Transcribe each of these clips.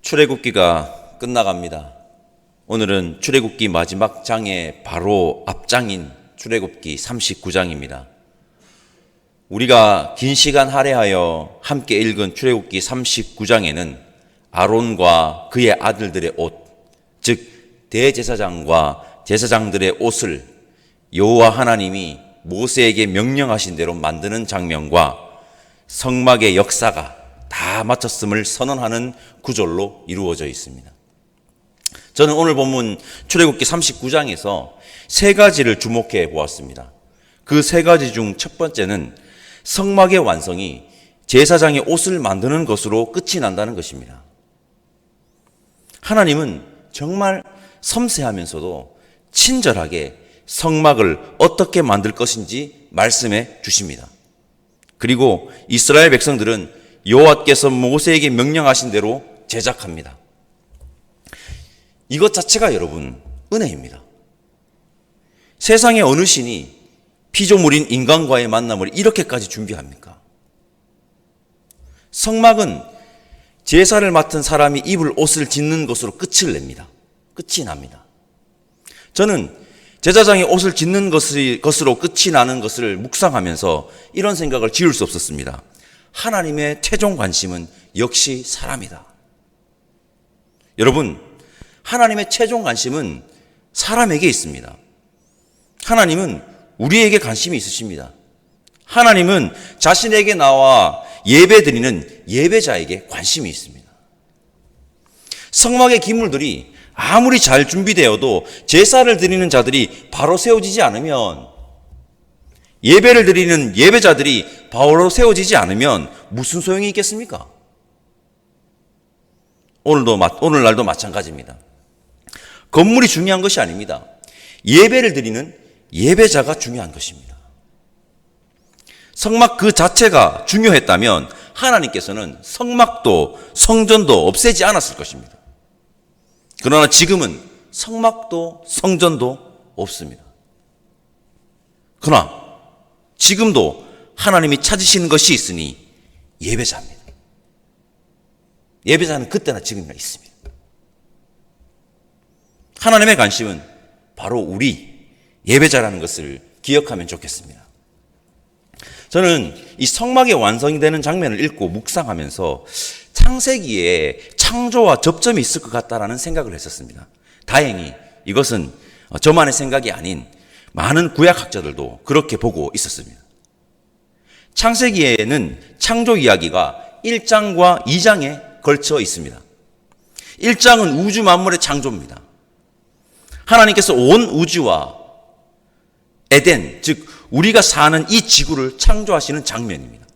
출애굽기가 끝나갑니다. 오늘은 출애굽기 마지막 장의 바로 앞장인 출애굽기 39장입니다. 우리가 긴 시간 할애하여 함께 읽은 출애굽기 39장에는 아론과 그의 아들들의 옷, 즉 대제사장과 제사장들의 옷을 여호와 하나님이 모세에게 명령하신 대로 만드는 장면과 성막의 역사가 다 마쳤음을 선언하는 구절로 이루어져 있습니다. 저는 오늘 본문 출애굽기 39장에서 세 가지를 주목해 보았습니다. 그 세 가지 중 첫 번째는 성막의 완성이 제사장의 옷을 만드는 것으로 끝이 난다는 것입니다. 하나님은 정말 섬세하면서도 친절하게 성막을 어떻게 만들 것인지 말씀해 주십니다. 그리고 이스라엘 백성들은 여호와께서 모세에게 명령하신 대로 제작합니다. 이것 자체가 여러분 은혜입니다. 세상의 어느 신이 피조물인 인간과의 만남을 이렇게까지 준비합니까? 성막은 제사를 맡은 사람이 입을 옷을 짓는 것으로 끝을 냅니다. 끝이 납니다. 저는 제사장이 옷을 짓는 것으로 끝이 나는 것을 묵상하면서 이런 생각을 지울 수 없었습니다. 하나님의 최종 관심은 역시 사람이다. 여러분, 하나님의 최종 관심은 사람에게 있습니다. 하나님은 우리에게 관심이 있으십니다. 하나님은 자신에게 나와 예배드리는 예배자에게 관심이 있습니다. 성막의 기물들이 아무리 잘 준비되어도 제사를 드리는 자들이 바로 세워지지 않으면, 예배를 드리는 예배자들이 바로 세워지지 않으면 무슨 소용이 있겠습니까? 오늘날도 마찬가지입니다. 건물이 중요한 것이 아닙니다. 예배를 드리는 예배자가 중요한 것입니다. 성막 그 자체가 중요했다면 하나님께서는 성막도 성전도 없애지 않았을 것입니다. 그러나 지금은 성막도 성전도 없습니다. 그러나 지금도 하나님이 찾으시는 것이 있으니 예배자입니다. 예배자는 그때나 지금이나 있습니다. 하나님의 관심은 바로 우리 예배자라는 것을 기억하면 좋겠습니다. 저는 이 성막의 완성이 되는 장면을 읽고 묵상하면서 창세기에 창조와 접점이 있을 것 같다라는 생각을 했었습니다. 다행히 이것은 저만의 생각이 아닌 많은 구약학자들도 그렇게 보고 있었습니다. 창세기에는 창조 이야기가 1장과 2장에 걸쳐 있습니다. 1장은 우주 만물의 창조입니다. 하나님께서 온 우주와 에덴, 즉 우리가 사는 이 지구를 창조하시는 장면입니다.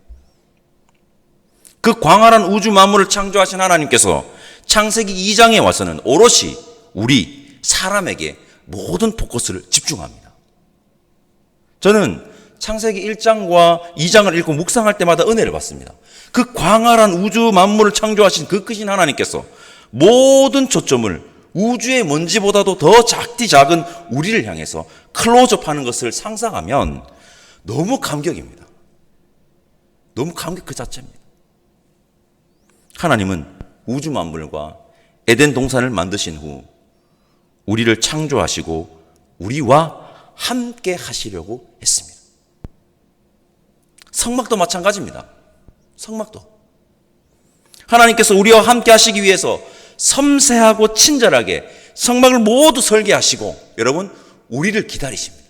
그 광활한 우주 만물을 창조하신 하나님께서 창세기 2장에 와서는 오롯이 우리 사람에게 모든 포커스를 집중합니다. 저는 창세기 1장과 2장을 읽고 묵상할 때마다 은혜를 받습니다. 그 광활한 우주 만물을 창조하신 그 크신 하나님께서 모든 초점을 우주의 먼지보다도 더 작디 작은 우리를 향해서 클로즈업하는 것을 상상하면 너무 감격입니다. 너무 감격 그 자체입니다. 하나님은 우주 만물과 에덴 동산을 만드신 후 우리를 창조하시고 우리와 함께 하시려고 했습니다. 성막도 마찬가지입니다. 성막도 하나님께서 우리와 함께 하시기 위해서 섬세하고 친절하게 성막을 모두 설계하시고 여러분 우리를 기다리십니다.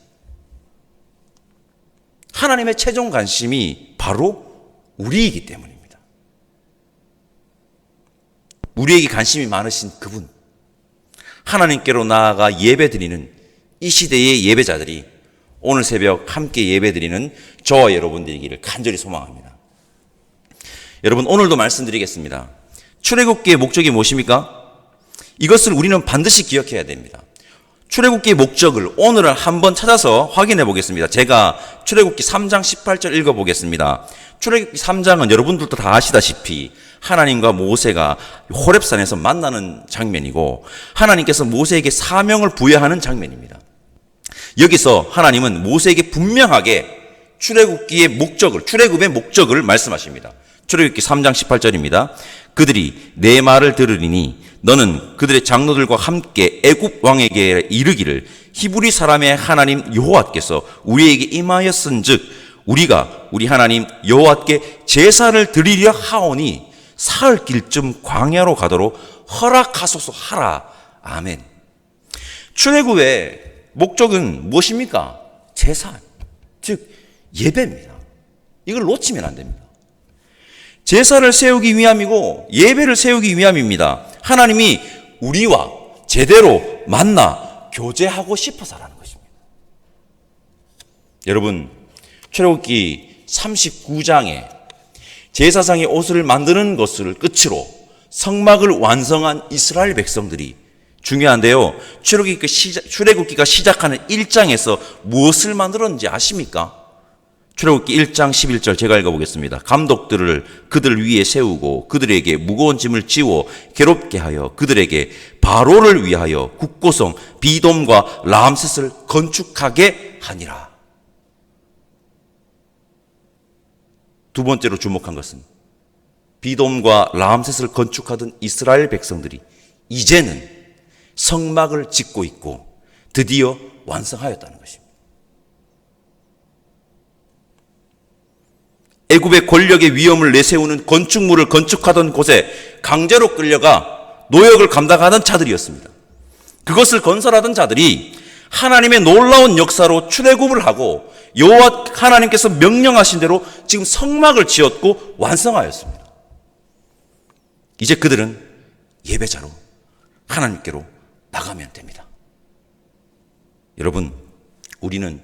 하나님의 최종 관심이 바로 우리이기 때문입니다. 우리에게 관심이 많으신 그분, 하나님께로 나아가 예배드리는 이 시대의 예배자들이 오늘 새벽 함께 예배드리는 저와 여러분들이기를 간절히 소망합니다. 여러분, 오늘도 말씀드리겠습니다. 출애굽기의 목적이 무엇입니까? 이것을 우리는 반드시 기억해야 됩니다. 출애굽기의 목적을 오늘 한번 찾아서 확인해 보겠습니다. 제가 출애굽기 3장 18절 읽어보겠습니다. 출애굽기 3장은 여러분들도 다 아시다시피 하나님과 모세가 호렙산에서 만나는 장면이고 하나님께서 모세에게 사명을 부여하는 장면입니다. 여기서 하나님은 모세에게 분명하게 출애굽의 목적을 말씀하십니다. 출애굽기 3장 18절입니다. 그들이 내 말을 들으리니 너는 그들의 장로들과 함께 애굽 왕에게 이르기를 히브리 사람의 하나님 여호와께서 우리에게 임하였은즉 우리가 우리 하나님 여호와께 제사를 드리려 하오니 사흘 길쯤 광야로 가도록 허락하소서 하라. 아멘. 출애굽의 목적은 무엇입니까? 제사, 즉 예배입니다. 이걸 놓치면 안 됩니다. 제사를 세우기 위함이고 예배를 세우기 위함입니다. 하나님이 우리와 제대로 만나 교제하고 싶어서라는 것입니다. 여러분, 출애굽기 39장에 제사장의 옷을 만드는 것을 끝으로 성막을 완성한 이스라엘 백성들이 중요한데요. 출애굽기가 시작하는 1장에서 무엇을 만들었는지 아십니까? 출애굽기 1장 11절 제가 읽어보겠습니다. 감독들을 그들 위에 세우고 그들에게 무거운 짐을 지워 괴롭게 하여 그들에게 바로를 위하여 국고성 비돔과 람셋을 건축하게 하니라. 두 번째로 주목한 것은 비돔과 람셋을 건축하던 이스라엘 백성들이 이제는 성막을 짓고 있고 드디어 완성하였다는 것입니다. 애굽의 권력의 위험을 내세우는 건축물을 건축하던 곳에 강제로 끌려가 노역을 감당하던 자들이었습니다. 그것을 건설하던 자들이 하나님의 놀라운 역사로 출애굽을 하고 여호와 하나님께서 명령하신 대로 지금 성막을 지었고 완성하였습니다. 이제 그들은 예배자로 하나님께로 나가면 됩니다. 여러분, 우리는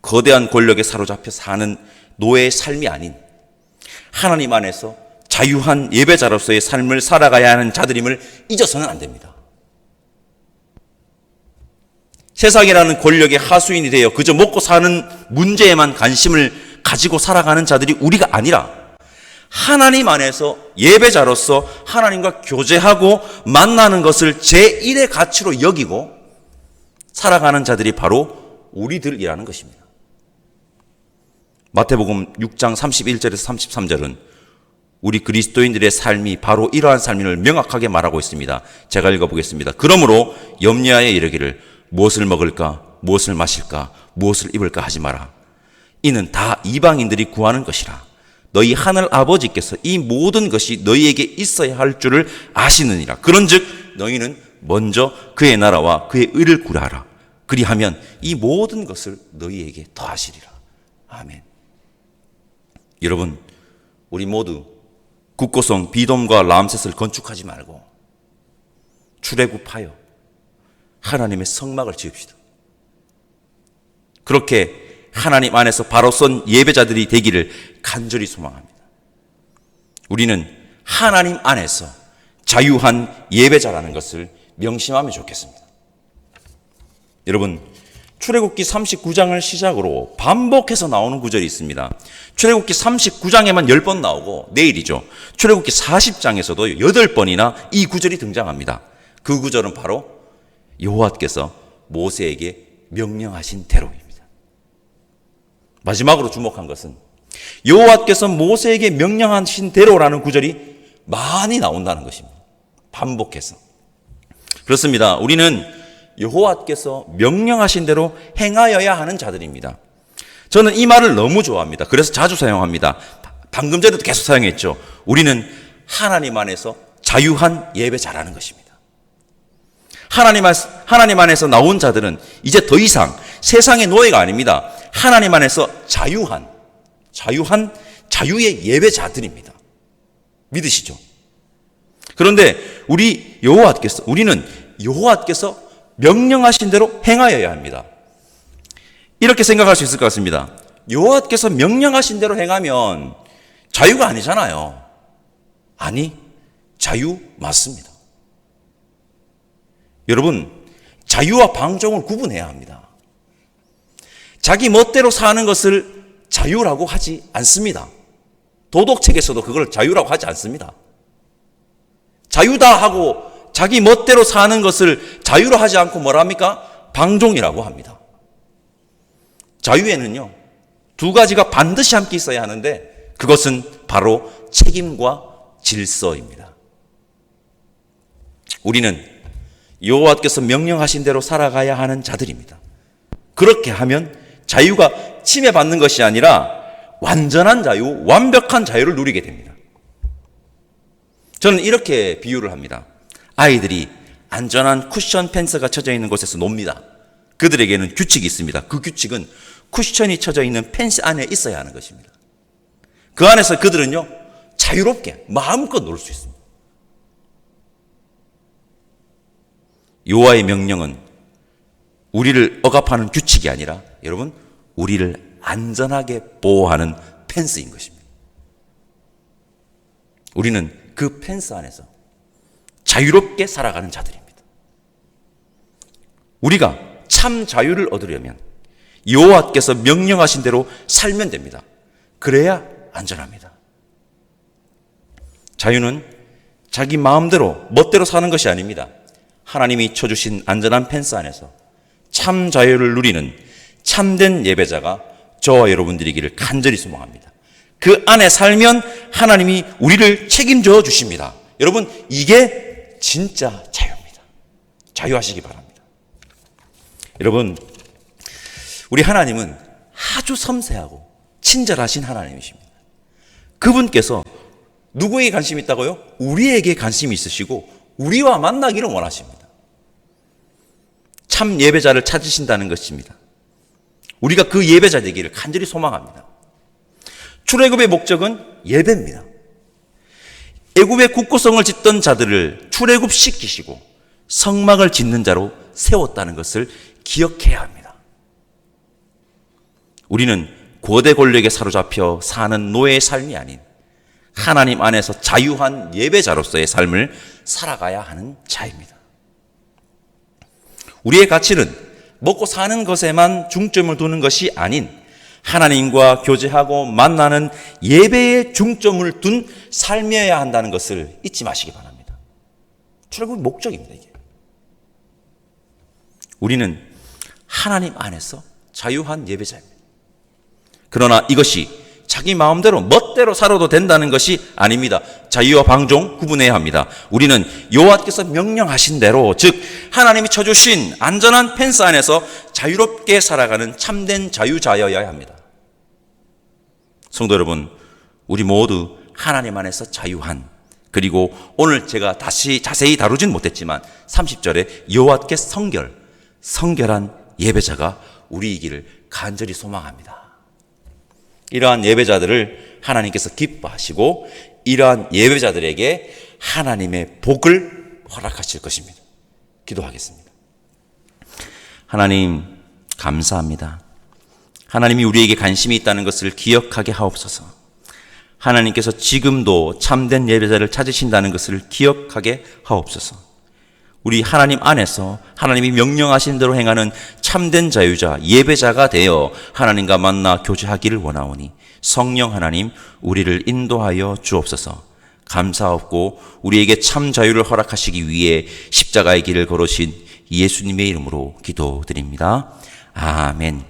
거대한 권력에 사로잡혀 사는 노예의 삶이 아닌 하나님 안에서 자유한 예배자로서의 삶을 살아가야 하는 자들임을 잊어서는 안 됩니다. 세상이라는 권력의 하수인이 되어 그저 먹고 사는 문제에만 관심을 가지고 살아가는 자들이 우리가 아니라 하나님 안에서 예배자로서 하나님과 교제하고 만나는 것을 제1의 가치로 여기고 살아가는 자들이 바로 우리들이라는 것입니다. 마태복음 6장 31절에서 33절은 우리 그리스도인들의 삶이 바로 이러한 삶임을 명확하게 말하고 있습니다. 제가 읽어보겠습니다. 그러므로 염려하여 이르기를 무엇을 먹을까, 무엇을 마실까, 무엇을 입을까 하지 마라. 이는 다 이방인들이 구하는 것이라. 너희 하늘 아버지께서 이 모든 것이 너희에게 있어야 할 줄을 아시느니라. 그런즉 너희는 먼저 그의 나라와 그의 의를 구하라. 그리하면 이 모든 것을 너희에게 더하시리라. 아멘. 여러분, 우리 모두 국고성 비돔과 람셋을 건축하지 말고 출애굽하여 하나님의 성막을 지읍시다. 그렇게 하나님 안에서 바로 선 예배자들이 되기를 간절히 소망합니다. 우리는 하나님 안에서 자유한 예배자라는 것을 명심하면 좋겠습니다. 여러분, 출애굽기 39장을 시작으로 반복해서 나오는 구절이 있습니다. 출애굽기 39장에만 10번 나오고 내일이죠. 출애굽기 40장에서도 8번이나 이 구절이 등장합니다. 그 구절은 바로 여호와께서 모세에게 명령하신 대로입니다. 마지막으로 주목한 것은 여호와께서 모세에게 명령하신 대로라는 구절이 많이 나온다는 것입니다. 반복해서. 그렇습니다. 우리는 여호와께서 명령하신 대로 행하여야 하는 자들입니다. 저는 이 말을 너무 좋아합니다. 그래서 자주 사용합니다. 방금 전에도 계속 사용했죠. 우리는 하나님 안에서 자유한 예배자라는 것입니다. 하나님 안에서 나온 자들은 이제 더 이상 세상의 노예가 아닙니다. 하나님 안에서 자유의 예배자들입니다. 믿으시죠? 그런데 우리는 여호와께서 명령하신 대로 행하여야 합니다. 이렇게 생각할 수 있을 것 같습니다. 여호와께서 명령하신 대로 행하면 자유가 아니잖아요. 아니, 자유 맞습니다. 여러분, 자유와 방종을 구분해야 합니다. 자기 멋대로 사는 것을 자유라고 하지 않습니다. 도덕책에서도 그걸 자유라고 하지 않습니다. 자유다 하고 자기 멋대로 사는 것을 자유로 하지 않고 뭐라 합니까? 방종이라고 합니다. 자유에는요, 두 가지가 반드시 함께 있어야 하는데 그것은 바로 책임과 질서입니다. 우리는 여호와께서 명령하신 대로 살아가야 하는 자들입니다. 그렇게 하면 자유가 침해받는 것이 아니라 완전한 자유, 완벽한 자유를 누리게 됩니다. 저는 이렇게 비유를 합니다. 아이들이 안전한 쿠션 펜스가 쳐져 있는 곳에서 놉니다. 그들에게는 규칙이 있습니다. 그 규칙은 쿠션이 쳐져 있는 펜스 안에 있어야 하는 것입니다. 그 안에서 그들은요, 자유롭게 마음껏 놀 수 있습니다. 여호와의 명령은 우리를 억압하는 규칙이 아니라 여러분, 우리를 안전하게 보호하는 펜스인 것입니다. 우리는 그 펜스 안에서 자유롭게 살아가는 자들입니다. 우리가 참 자유를 얻으려면 여호와께서 명령하신 대로 살면 됩니다. 그래야 안전합니다. 자유는 자기 마음대로 멋대로 사는 것이 아닙니다. 하나님이 쳐주신 안전한 펜스 안에서 참 자유를 누리는 참된 예배자가 저와 여러분들이기를 간절히 소망합니다. 그 안에 살면 하나님이 우리를 책임져 주십니다. 여러분, 이게 진짜 자유입니다. 자유하시기 바랍니다. 여러분, 우리 하나님은 아주 섬세하고 친절하신 하나님이십니다. 그분께서 누구에게 관심이 있다고요? 우리에게 관심이 있으시고 우리와 만나기를 원하십니다. 참 예배자를 찾으신다는 것입니다. 우리가 그 예배자 되기를 간절히 소망합니다. 출애굽의 목적은 예배입니다. 애굽의 국고성을 짓던 자들을 출애굽시키시고 성막을 짓는 자로 세웠다는 것을 기억해야 합니다. 우리는 고대 권력에 사로잡혀 사는 노예의 삶이 아닌 하나님 안에서 자유한 예배자로서의 삶을 살아가야 하는 자입니다. 우리의 가치는 먹고 사는 것에만 중점을 두는 것이 아닌 하나님과 교제하고 만나는 예배에 중점을 둔 삶이어야 한다는 것을 잊지 마시기 바랍니다. 출애굽의 목적입니다, 이게. 우리는 하나님 안에서 자유한 예배자입니다. 그러나 이것이 자기 마음대로 멋대로 살아도 된다는 것이 아닙니다. 자유와 방종 구분해야 합니다. 우리는 여호와께서 명령하신 대로, 즉 하나님이 쳐주신 안전한 펜스 안에서 자유롭게 살아가는 참된 자유자여야 합니다. 성도 여러분, 우리 모두 하나님 안에서 자유한, 그리고 오늘 제가 다시 자세히 다루진 못했지만 30절에 여호와께 성결한 예배자가 우리이기를 간절히 소망합니다. 이러한 예배자들을 하나님께서 기뻐하시고 이러한 예배자들에게 하나님의 복을 허락하실 것입니다. 기도하겠습니다. 하나님, 감사합니다. 하나님이 우리에게 관심이 있다는 것을 기억하게 하옵소서. 하나님께서 지금도 참된 예배자를 찾으신다는 것을 기억하게 하옵소서. 우리 하나님 안에서 하나님이 명령하신 대로 행하는 참된 자유자, 예배자가 되어 하나님과 만나 교제하기를 원하오니 성령 하나님, 우리를 인도하여 주옵소서. 감사하옵고 우리에게 참 자유를 허락하시기 위해 십자가의 길을 걸으신 예수님의 이름으로 기도드립니다. 아멘.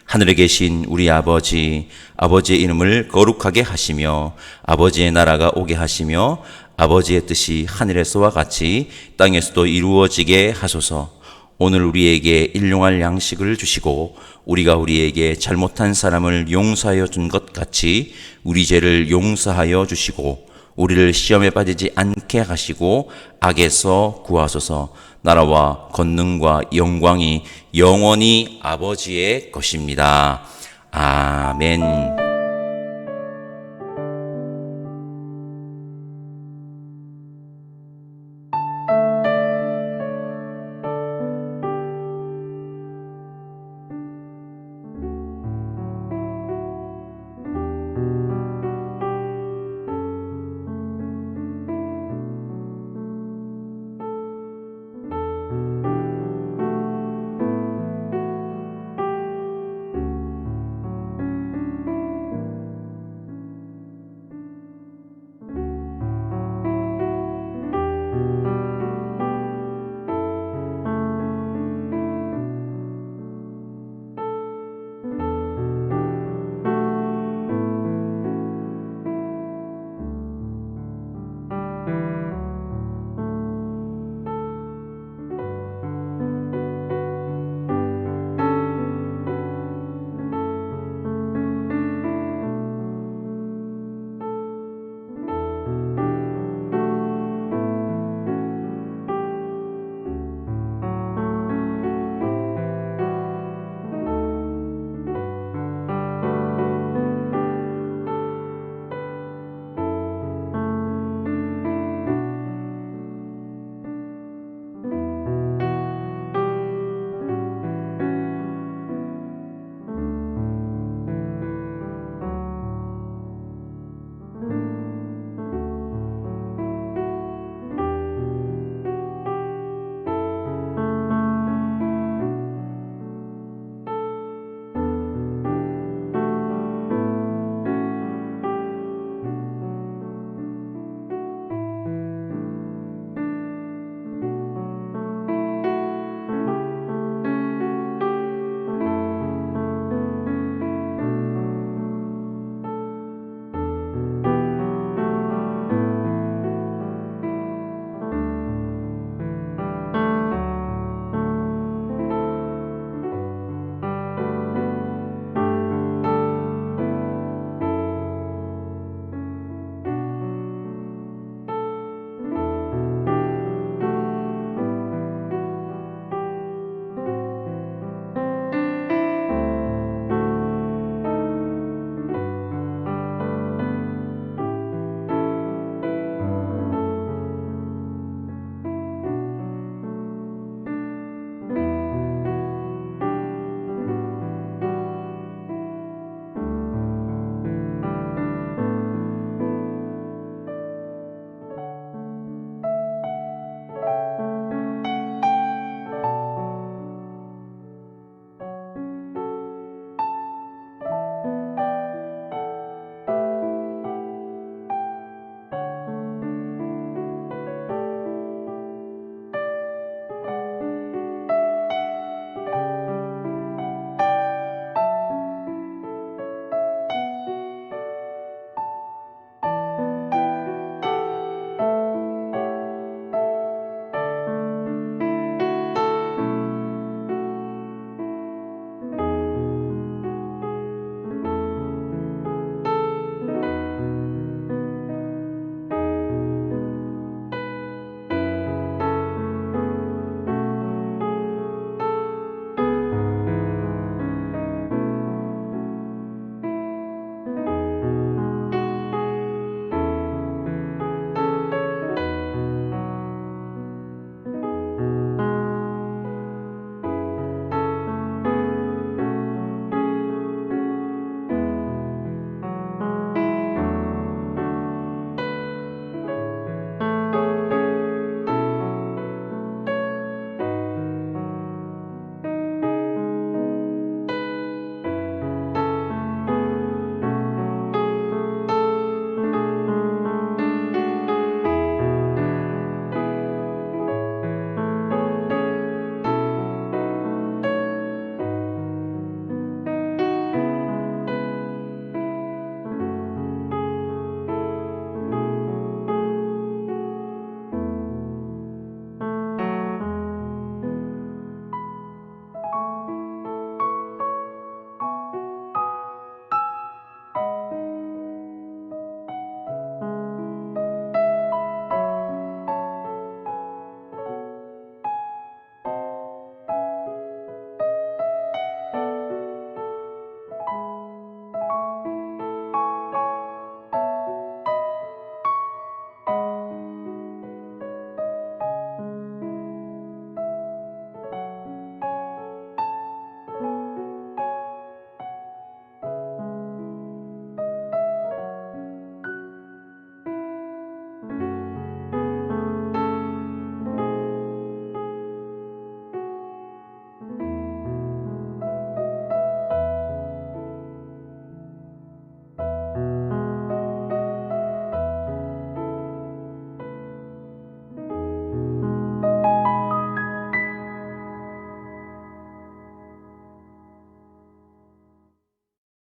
하늘에 계신 우리 아버지, 아버지의 이름을 거룩하게 하시며 아버지의 나라가 오게 하시며 아버지의 뜻이 하늘에서와 같이 땅에서도 이루어지게 하소서. 오늘 우리에게 일용할 양식을 주시고 우리가 우리에게 잘못한 사람을 용서하여 준 것 같이 우리 죄를 용서하여 주시고 우리를 시험에 빠지지 않게 하시고 악에서 구하소서. 나라와 권능과 영광이 영원히 아버지의 것입니다. 아멘.